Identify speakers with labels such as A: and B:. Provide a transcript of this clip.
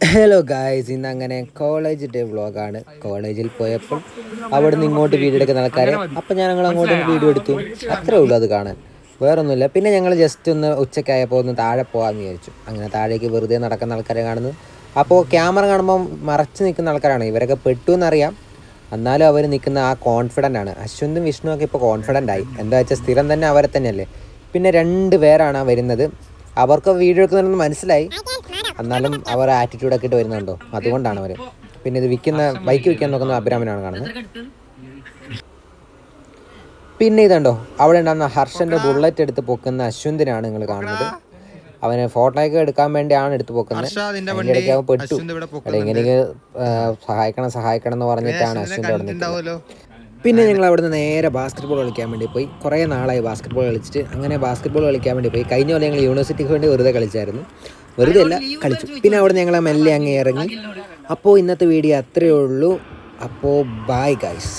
A: Hello guys, ഇന്ന് അങ്ങനെ college day വ്ളോഗാണ്. കോളേജിൽ പോയപ്പോൾ അവിടെ നിന്ന് ഇങ്ങോട്ട് വീഡിയോ എടുക്കുന്ന ആൾക്കാരെ അപ്പം ഞങ്ങൾ അങ്ങോട്ട് വീഡിയോ എടുത്തു. അത്രേ ഉള്ളൂ അത് കാണാൻ, വേറൊന്നുമില്ല. പിന്നെ ഞങ്ങൾ ജസ്റ്റ് ഒന്ന് ഉച്ചയ്ക്കായപ്പോൾ ഒന്ന് താഴെ പോകാമെന്ന് വിചാരിച്ചു. അങ്ങനെ താഴേക്ക് വെറുതെ നടക്കുന്ന ആൾക്കാരെ കാണുന്നു. അപ്പോൾ ക്യാമറ കാണുമ്പോൾ മറച്ച് നിൽക്കുന്ന ആൾക്കാരാണ് ഇവരൊക്കെ. പെട്ടു എന്നറിയാം, എന്നാലും അവർ നിൽക്കുന്ന ആ കോൺഫിഡൻ്റ് ആണ്. അശ്വന്തും വിഷ്ണുവൊക്കെ ഇപ്പോൾ കോൺഫിഡൻ്റ് ആയി. എന്താ വെച്ചാൽ സ്ഥിരം തന്നെ അവരെ തന്നെയല്ലേ. പിന്നെ 2 പേരാണ് വരുന്നത്. അവർക്ക് വീഡിയോ എടുക്കുന്നതെന്ന് മനസ്സിലായി, എന്നാലും അവർ ആറ്റിറ്റ്യൂഡൊക്കെ ഇട്ട് വരുന്നുണ്ടോ, അതുകൊണ്ടാണ് അവർ. പിന്നെ ഇത് ബൈക്ക് വിൽക്കാൻ നോക്കുന്ന അഭിരാമനാണ് കാണുന്നത്. പിന്നെ ഇതുണ്ടോ, അവിടെ ഉണ്ടാകുന്ന ഹർഷൻ്റെ ബുള്ളറ്റ് എടുത്ത് പൊക്കുന്ന അശ്വന്തിനാണ് നിങ്ങൾ കാണുന്നത്. അവന് ഫോട്ടോയൊക്കെ എടുക്കാൻ വേണ്ടിയാണ് എടുത്ത് പൊക്കുന്നത്. അതിൻ്റെ ഇടയ്ക്ക് അവൻ പെട്ടു. അവിടെ എങ്ങനെയെങ്കിലും സഹായിക്കണം എന്ന് പറഞ്ഞിട്ടാണ് അശ്വന്ത് അവിടെ നിൽക്കുന്നത്. പിന്നെ ഞങ്ങൾ അവിടെ നിന്ന് നേരെ ബാസ്കറ്റ് കളിക്കാൻ വേണ്ടി പോയി. കുറേ നാളായി ബാസ്കറ്റ് കളിച്ചിട്ട്. അങ്ങനെ ബാസ്കറ്റ് കളിക്കാൻ വേണ്ടി പോയി. കഴിഞ്ഞ പോലെ ഞങ്ങൾ യൂണിവേഴ്സിറ്റിക്ക് വേണ്ടി വെറുതെ കളിച്ചായിരുന്നു. വെറുതെ അല്ല, കളിച്ചു. പിന്നെ അവിടെ ഞങ്ങൾ മെല്ലെ അങ്ങ് ഇറങ്ങി. അപ്പോൾ ഇന്നത്തെ വീഡിയോ അത്രയേ ഉള്ളൂ. അപ്പോൾ ബൈ ഗൈസ്.